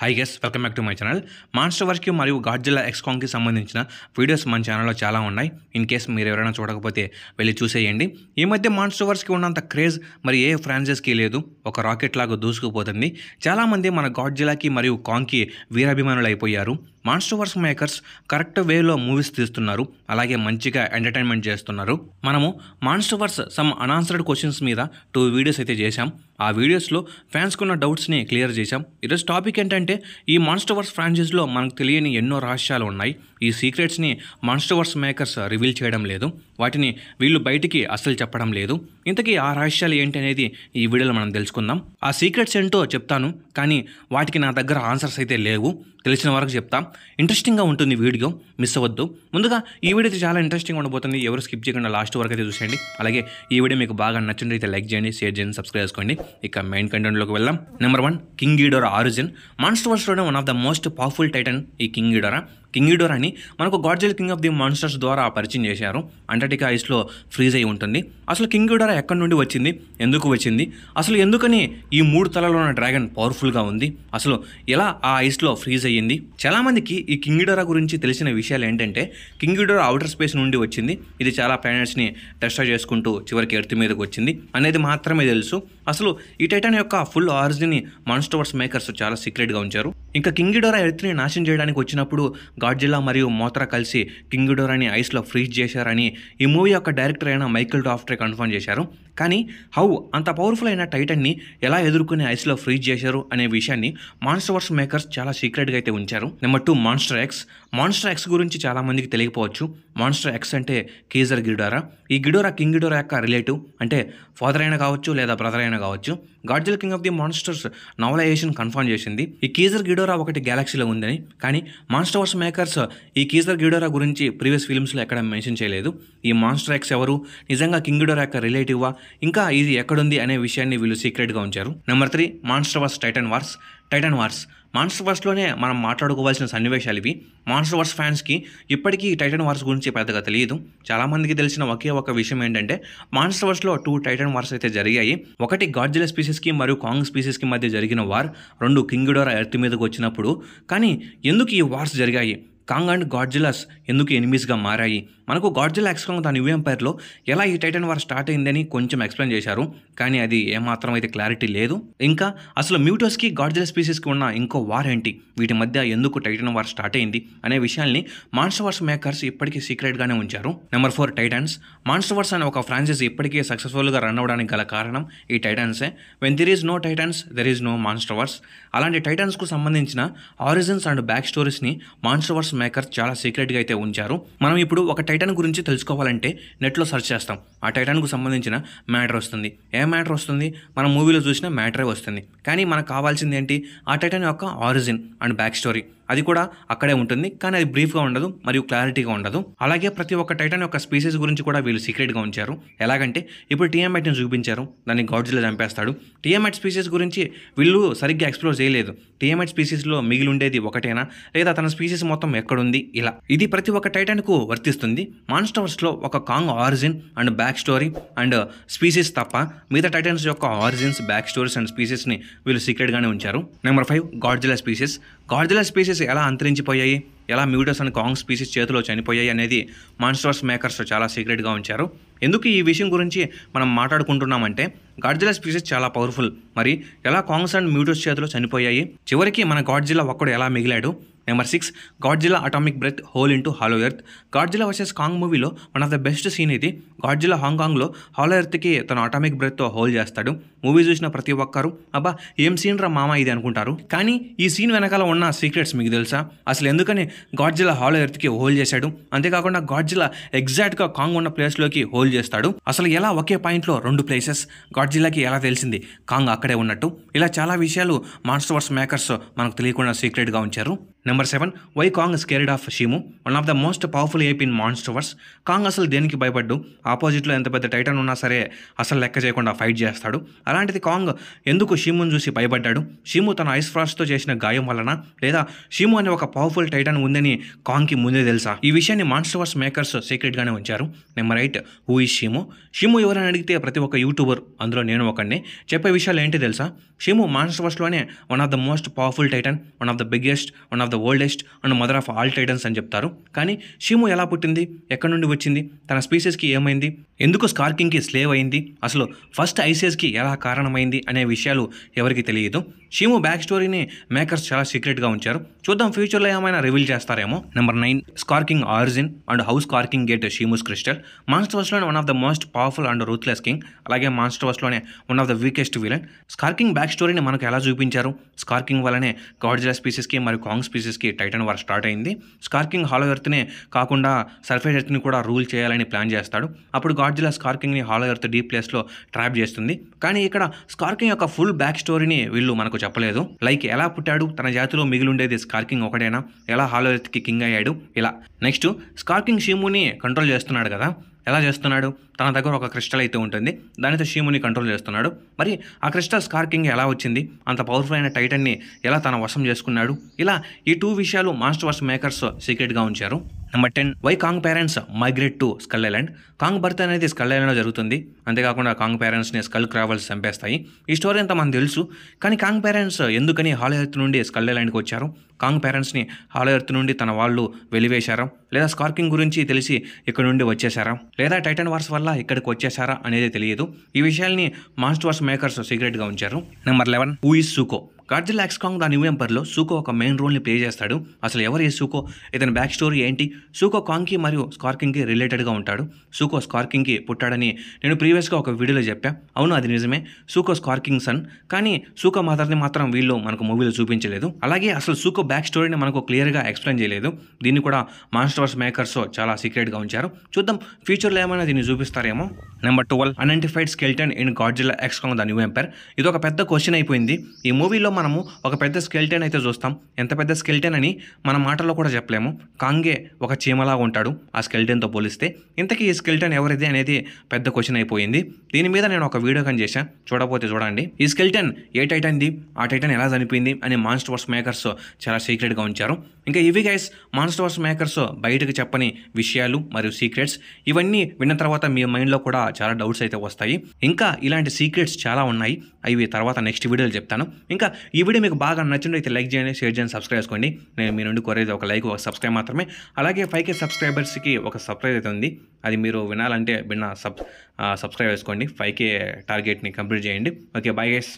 High guys welcome back to my channel. మాన్స్టర్ వర్స్కి మరియు గాడ్జిల్లా ఎక్స్ కాంగ్కి సంబంధించిన వీడియోస్ మన ఛానల్లో చాలా ఉన్నాయి. ఇన్ కేస్ మీరు ఎవరైనా చూడకపోతే వెళ్ళి చూసేయండి. ఈ మధ్య మాన్స్టర్ వర్స్కి ఉన్నంత క్రేజ్ మరి ఏ ఫ్రాంచైజ్కి లేదు. ఒక రాకెట్ లాగా దూసుకుపోతుంది. చాలామంది మన గాడ్జిల్లాకి మరియు కాంగ్కి వీరాభిమానులు అయిపోయారు. మాన్స్టర్ వర్స్ మేకర్స్ కరెక్ట్ వేలో మూవీస్ తీస్తున్నారు, అలాగే మంచిగా ఎంటర్టైన్మెంట్ చేస్తున్నారు. మనము Monsterverse some unanswered questions మీద 2 వీడియోస్ అయితే చేశాం. ఆ వీడియోస్లో ఫ్యాన్స్కున్న డౌట్స్ని క్లియర్ చేశాం. ఈరోజు టాపిక్ ఏంటంటే ఈ మాన్స్టర్ వర్స్ ఫ్రాంచైజ్లో మనకు తెలియని ఎన్నో రహస్యాలు ఉన్నాయి. ఈ సీక్రెట్స్ని మాన్స్టర్ వర్స్ మేకర్స్ రివీల్ చేయడం లేదు, వాటిని వీళ్ళు బయటికి అస్సలు చెప్పడం లేదు. ఇంతకీ ఆ రహస్యాలు ఏంటి అనేది ఈ వీడియోలో మనం తెలుసుకుందాం. ఆ సీక్రెట్స్ ఏంటో చెప్తాను, కానీ వాటికి నా దగ్గర ఆన్సర్స్ అయితే లేవు. తెలిసిన వరకు చెప్తాం. ఇంట్రెస్టింగ్గా ఉంటుంది వీడియో, మిస్ అవ్వద్దు. ముందుగా ఈ వీడియో అయితే చాలా ఇంట్రెస్టింగ్గా ఉండబోతుంది. ఎవరు స్కిప్ చేయకుండా లాస్ట్ వరకు అయితే చూసేయండి. అలాగే ఈ వీడియో మీకు బాగా నచ్చినట్లయితే లైక్ చేయండి, షేర్ చేయండి, సబ్స్క్రైబ్ చేసుకోండి. ఇక మెయిన్ కంటెంట్లోకి వెళ్దాం. Number 1, king Ghidorah origin. మాన్స్టర్ వర్స్లోనే one of the most powerful titan ఈ కింగ్ గిడోరా. కింగ్ గిడోరాని మనకు Godzilla king of the monsters ద్వారా పరిచయం చేశారు. అంటార్టికా ఐస్లో ఫ్రీజ్ అయి ఉంటుంది. అసలు కింగ్ గిడోరా ఎక్కడి నుండి వచ్చింది, ఎందుకు వచ్చింది, అసలు ఎందుకని ఈ 3 తలలో ఉన్న డ్రాగన్ పవర్ఫుల్గా ఉంది, అసలు ఎలా ఆ ఐస్లో ఫ్రీజ్ అయ్యింది. చాలామందికి ఈ కింగ్ గిడోరా గురించి తెలిసిన విషయాలు ఏంటంటే కింగ్ గిడోరా అవుటర్ స్పేస్ నుండి వచ్చింది, ఇది చాలా ప్లానెట్స్ని టెస్ట్రాయ్ చేసుకుంటూ చివరికి ఎర్త్ మీదకి వచ్చింది అనేది మాత్రమే తెలుసు. అసలు ఈ టైటాన్ యొక్క ఫుల్ ఆరిజిన్ని మాన్స్టర్ వర్స్ మేకర్స్ చాలా సీక్రెట్గా ఉంచారు. ఇంకా కింగ్ గిడోరా ఎర్త్ని నాశనం చేయడానికి వచ్చినప్పుడు గాడ్జిల్లా మరియు మోత్రా కలిసి కింగ్ గిడోరాని ఐస్లో ఫ్రీజ్ చేశారని ఈ మూవీ యొక్క డైరెక్టర్ అయిన మైకెల్ డాఫ్ట్రే కన్ఫర్మ్ చేశారు. కానీ హౌ అంత పవర్ఫుల్ అయిన టైటన్ని ఎలా ఎదుర్కొని ఐస్లో ఫ్రీజ్ చేశారు అనే విషయాన్ని మాన్స్టర్ వర్స్ మేకర్స్ చాలా సీక్రెట్గా అయితే ఉంచారు. Number 2, monster X. Monster X గురించి చాలామందికి తెలియకపోవచ్చు. మాన్స్టర్ ఎక్స్ అంటే కేజర్ గిడోరా. ఈ గిడోరా కింగ్ గిడోరా యొక్క రిలేటివ్, అంటే ఫాదర్ అయినా కావచ్చు లేదా బ్రదర్ అయినా కావచ్చు. Godzilla king of the monsters novelization confirm చేసింది ఈ కేజర్ గిడోరా ఒకటి గ్యాలక్సీలో ఉందని. కానీ మాన్స్టర్ వర్స్ మేకర్స్ ఈ కేజర్ గిడోరా గురించి ప్రీవియస్ ఫిల్మ్స్లో ఎక్కడ మెన్షన్ చేయలేదు. ఈ మాన్స్టర్ ఎక్స్ ఎవరు, నిజంగా కింగ్ గిడోరా యొక్క రిలేటివా, ఇంకా ఇది ఎక్కడుంది అనే విషయాన్ని వీళ్ళు సీక్రెట్గా ఉంచారు. Number 3, monsterverse titan wars. Titan wars మాన్స్టర్ వర్స్లోనే మనం మాట్లాడుకోవాల్సిన సన్నివేశాలు ఇవి. మాన్స్టర్ వర్స్ ఫ్యాన్స్కి ఇప్పటికీ టైటన్ వార్స్ గురించి పెద్దగా తెలియదు. చాలామందికి తెలిసిన ఒకే ఒక విషయం ఏంటంటే మాన్స్టర్ వర్స్లో 2 టైటన్ వార్స్ అయితే జరిగాయి. ఒకటి గాడ్జిల్లా స్పీసెస్కి మరియు కాంగ్ స్పీసెస్కి మధ్య జరిగిన వార్, 2 కింగ్ గిడోరా ఎర్త్ మీదకి వచ్చినప్పుడు. కానీ ఎందుకు ఈ వార్స్ జరిగాయి, కాంగ్ అండ్ గాడ్జిల్లాస్ ఎందుకు ఎనిమీస్గా మారాయి, మనకు గాడ్జిల్లా ఎక్స్ కాంగ్ దాని న్యూ ఎంపైర్లో ఎలా ఈ టైటన్ వార్ స్టార్ట్ అయిందని కొంచెం ఎక్స్ప్లెయిన్ చేశారు. కానీ అది ఏమాత్రం అయితే క్లారిటీ లేదు. ఇంకా అసలు మ్యూటోస్కి గాడ్జిల్లా స్పీసెస్కి ఉన్న ఇంకో వార్ ఏంటి, వీటి మధ్య ఎందుకు టైటన్ వార్ స్టార్ట్ అయింది అనే విషయాల్ని మాన్స్టర్ వర్స్ మేకర్స్ ఇప్పటికీ సీక్రెట్గానే ఉంచారు. Number 4, Titans. మాన్స్టర్ వర్స్ అనే ఒక ఫ్రాంచైజీ ఇప్పటికీ సక్సెస్ఫుల్గా రన్ అవ్వడానికి గల కారణం ఈ టైటన్సే. When there is no titans there is no monsterverse. అలాంటి టైటన్స్కు సంబంధించిన ఆరిజిన్స్ అండ్ బ్యాక్ స్టోరీస్ని మాన్స్టర్ వర్స్ మేకర్స్ చాలా సీక్రెట్గా అయితే ఉంచారు. మనం ఇప్పుడు ఒక టైటన్ గురించి తెలుసుకోవాలంటే నెట్లో సెర్చ్ చేస్తాం, ఆ టైటన్కు సంబంధించిన మ్యాటర్ వస్తుంది. ఏ మ్యాటర్ వస్తుంది, మనం మూవీలో చూసిన మ్యాటరే వస్తుంది. కానీ మనకు కావాల్సింది ఏంటి, ఆ టైటన్ యొక్క ఆరిజిన్ అండ్ బ్యాక్ స్టోరీ. అది కూడా అక్కడే ఉంటుంది, కానీ అది బ్రీఫ్గా ఉండదు మరియు క్లారిటీగా ఉండదు. అలాగే ప్రతి ఒక్క టైటన్ యొక్క స్పీసీస్ గురించి కూడా వీళ్ళు సీక్రెట్గా ఉంచారు. ఎలాగంటే ఇప్పుడు టియామైట్ని చూపించారు, దాన్ని గాడ్జిల్లా చంపేస్తాడు. టియామైట్ స్పీసీస్ గురించి వీళ్ళు సరిగ్గా ఎక్స్ప్లోర్ చేయలేదు. టియామైట్ స్పీసీస్లో మిగిలి ఉండేది ఒకటేనా, లేదా తన స్పీసీస్ మొత్తం ఎక్కడుంది, ఇలా ఇది ప్రతి ఒక్క టైటన్కు వర్తిస్తుంది. మాన్స్టర్ వర్స్లో ఒక Kong origin and back story and species తప్ప మిగతా టైటన్స్ యొక్క ఆరిజిన్స్, బ్యాక్ స్టోరీస్ అండ్ స్పీసీస్ని వీళ్ళు సీక్రెట్గానే ఉంచారు. Number 5, Godzilla species. Godzilla species ఎలా అంతరించిపోయాయి, ఎలా మ్యూటస్ అండ్ కాంగ్ స్పీసీస్ చేతిలో చనిపోయాయి అనేది మాన్స్టర్ వర్స్ మేకర్స్ చాలా సీక్రెట్గా ఉంచారు. ఎందుకు ఈ విషయం గురించి మనం మాట్లాడుకుంటున్నామంటే గాడ్జిల్లా స్పీసీస్ చాలా పవర్ఫుల్, మరి ఎలా కాంగ్స్ అండ్ మ్యూటస్ చేతిలో చనిపోయాయి, చివరికి మన గాడ్జిల్లా ఒక్కడు ఎలా మిగిలాడు. Number 6, Godzilla atomic breath hole into hollow earth. Godzilla versus Kong మూవీలో one of the best scene ఇది. గాడ్జిల్లా హాంకాంగ్లో హాలో ఎర్త్కి తన అటామిక్ బ్రెత్తో హోల్ చేస్తాడు. మూవీ చూసిన ప్రతి ఒక్కరు అబ్బా ఏం సీన్ రా మామ ఇది అనుకుంటారు. కానీ ఈ సీన్ వెనకాల ఉన్న సీక్రెట్స్ మీకు తెలుసా, అసలు ఎందుకని గాడ్జిల్లా హాలో ఎర్త్కి హోల్ చేశాడు, అంతేకాకుండా గాడ్జిల్లా ఎగ్జాక్ట్గా కాంగ్ ఉన్న ప్లేస్లోకి హోల్ చేస్తాడు. అసలు ఎలా ఒకే పాయింట్లో 2 ప్లేసెస్, గాడ్జిల్లాకి ఎలా తెలిసింది కాంగ్ అక్కడే ఉన్నట్టు, ఇలా చాలా విషయాలు మాన్స్టర్ వర్స్ మేకర్స్ మనకు తెలియకుండా సీక్రెట్గా ఉంచారు. Number 7 why Kong scared of Shimo. One of the most powerful ape in monsterverse. Kong అసలు దేనికి భయపడ్డు. ఆపోజిట్లో ఎంత పెద్ద టైటన్ ఉన్నా సరే అసలు లెక్క చేయకుండా ఫైట్ చేస్తాడు. అలాంటిది కాంగ్ ఎందుకు షీముని చూసి భయపడ్డాడు? షీము తన ఐస్ ఫ్రాస్ట్తో చేసిన గాయం వలన, లేదా షీము అనే ఒక పవర్ఫుల్ టైటన్ ఉందని కాంగ్కి ముందే తెలుసా? ఈ విషయాన్ని మాన్స్టర్వర్స్ మేకర్స్ సీక్రెట్గానే ఉంచారు. Number 8 who is Shimo. Shimo ఎవరైనా అడిగితే ప్రతి ఒక్క యూట్యూబర్, అందులో నేను ఒకడిని, చెప్పే విషయాలు ఏంటి తెలుసా? షీము మాన్స్టర్వర్స్లోనే one of the most powerful titan, one of the biggest, one of the oldest and mother of all titans అని చెప్తారు. కానీ షీము ఎలా పుట్టింది, ఎక్కడి నుండి వచ్చింది, తన స్పీసెస్కి ఏమైంది, ఎందుకు స్కార్కింగ్కి స్లేవ్ అయింది, అసలు ఫస్ట్ ఐసేస్కి ఎలా కారణమైంది అనే విషయాలు ఎవరికి తెలియదు. షీము బ్యాక్ స్టోరీని మేకర్స్ చాలా సీక్రెట్గా ఉంచారు. చూద్దాం ఫ్యూచర్లో ఏమైనా రివీల్ చేస్తారేమో. Number 9 Skar King origin and how Skar King get Shimo's crystal. మాన్స్టర్వర్స్లోనే one of the most powerful and ruthless king, అలాగే మాన్స్టర్వర్స్లోనే one of the weakest villain. Skar King back స్టోరీని మనకు ఎలా చూపించారు? స్కార్కింగ్ వల్లనే గాడ్జిలా స్పీసెస్కి మరియు కాంగ్ స్పీసెస్కి టైటన్ వార్ స్టార్ట్ అయింది. స్కార్కింగ్ హాలో ఎర్త్నే కాకుండా సర్ఫేస్ ఎర్త్ని కూడా రూల్ చేయాలని ప్లాన్ చేస్తాడు. అప్పుడు గాడ్జిలా స్కార్కింగ్ని హాలో ఎర్త్ డీప్ ప్లేస్లో ట్రాప్ చేస్తుంది. కానీ ఇక్కడ స్కార్కింగ్ యొక్క ఫుల్ బ్యాక్ స్టోరీని వీళ్ళు మనకు చెప్పలేదు. లైక్ ఎలా పుట్టాడు, తన జాతిలో మిగిలిండేది స్కార్కింగ్ ఒకటేనా, ఎలా హాలో ఎర్త్కి కింగ్ అయ్యాడు, ఇలా. నెక్స్ట్ స్కార్కింగ్ షీముని కంట్రోల్ చేస్తున్నాడు కదా, ఎలా చేస్తున్నాడు? తన దగ్గర ఒక క్రిస్టల్ అయితే ఉంటుంది, దానితో షీముని కంట్రోల్ చేస్తున్నాడు. మరి ఆ క్రిస్టల్ స్కార్కింగ్ ఎలా వచ్చింది, అంత పవర్ఫుల్ అయిన టైటన్ని ఎలా తన వశం చేసుకున్నాడు, ఇలా ఈ 2 విషయాలు మాన్స్టర్వర్స్ మేకర్స్ సీక్రెట్గా ఉంచారు. Number 10 why Kong parents migrate to Skull Island. Kong birth అనేది స్కల్ ఐలాండ్లో జరుగుతుంది. అంతేకాకుండా కాంగ్ పేరెంట్స్ని స్కల్ క్రావల్స్ చంపేస్తాయి. ఈ స్టోరీ అంతా మనకు తెలుసు. కానీ కాంగ్ పేరెంట్స్ ఎందుకని హాలో ఎర్త్ నుండి స్కల్ ఐలాండ్కి వచ్చారు? కాంగ్ పేరెంట్స్ని హాలో ఎర్త్ నుండి తన వాళ్ళు వెలివేశారా, లేదా స్కార్కింగ్ గురించి తెలిసి ఇక్కడ నుండి వచ్చేసారా, లేదా టైటన్ వార్స్ వల్ల ఇక్కడికి వచ్చేసారా అనేది తెలియదు. ఈ విషయాల్ని మాన్స్టర్వర్స్ మేకర్స్ సీక్రెట్గా ఉంచారు. Number 11 who is Suko. Godzilla x Kong the new ఎంపర్లో సూకో ఒక మెయిన్ రోల్ని ప్లే చేస్తాడు. అసలు ఎవరు ఈ సూకో, ఇతని బ్యాక్ స్టోరీ ఏంటి? సూకో కాంగ్కి మరియు స్కార్కింగ్కి రిలేటెడ్గా ఉంటాడు. సూకో స్కార్కింగ్కి పుట్టాడని నేను ప్రీవియస్గా ఒక వీడియోలో చెప్పా. అవును, అది నిజమే. సూకో స్కార్కింగ్ సన్. కానీ సూకో మదర్ని మాత్రం వీళ్ళు మనకు మూవీలో చూపించలేదు. అలాగే అసలు సూకో బ్యాక్ స్టోరీని మనకు క్లియర్గా ఎక్స్ప్లెయిన్ చేయలేదు. దీన్ని కూడా మాన్స్టర్వర్స్ మేకర్స్ చాలా సీక్రెట్గా ఉంచారు. చూద్దాం ఫ్యూచర్లో ఏమైనా దీన్ని చూపిస్తారేమో. Number 12 unidentified skeleton in Godzilla x Kong the new empire. ఇది ఒక పెద్ద క్వశ్చన్ అయిపోయింది. ఈ మూవీలో మనము ఒక పెద్ద స్కెల్టన్ అయితే చూస్తాం. ఎంత పెద్ద స్కెల్టన్ అని మన మాటల్లో కూడా చెప్పలేము. కాంగే ఒక చీమలాగా ఉంటాడు ఆ స్కెల్టన్తో పోలిస్తే. ఇంతకీ ఈ స్కెల్టన్ ఎవరిది అనేది పెద్ద క్వశ్చన్ అయిపోయింది. దీని మీద నేను ఒక వీడియో కానీ చేశాను, చూడకపోతే చూడండి. ఈ స్కెల్టన్ ఏ టైటన్ది, ఆ టైటన్ ఎలా చనిపోయింది అని మాన్స్టర్వర్స్ మేకర్స్ చాలా సీక్రెట్గా ఉంచారు. ఇంకా ఇవి గైస్ మాన్స్టర్వర్స్ మేకర్స్ బయటకు చెప్పని విషయాలు మరియు సీక్రెట్స్. ఇవన్నీ విన్న తర్వాత మీ మైండ్లో కూడా చాలా డౌట్స్ అయితే వస్తాయి. ఇంకా ఇలాంటి సీక్రెట్స్ చాలా ఉన్నాయి, అవి తర్వాత నెక్స్ట్ వీడియోలో చెప్తాను. ఇంకా ఈ వీడియో మీకు బాగా నచ్చినట్లయితే లైక్ చేయండి, షేర్ చేయండి, సబ్స్క్రైబ్ చేసుకోండి. నేను మీ నుండి కోరేది ఒక లైక్, ఒక సబ్స్క్రైబ్ మాత్రమే. అలాగే 5K సబ్స్క్రైబర్స్కి ఒక సబ్స్క్రైబ్ అయితే ఉంది, అది మీరు వినాలంటే సబ్స్క్రైబ్ చేసుకోండి. 5K టార్గెట్ని కంప్లీట్ చేయండి. Okay, bye guys.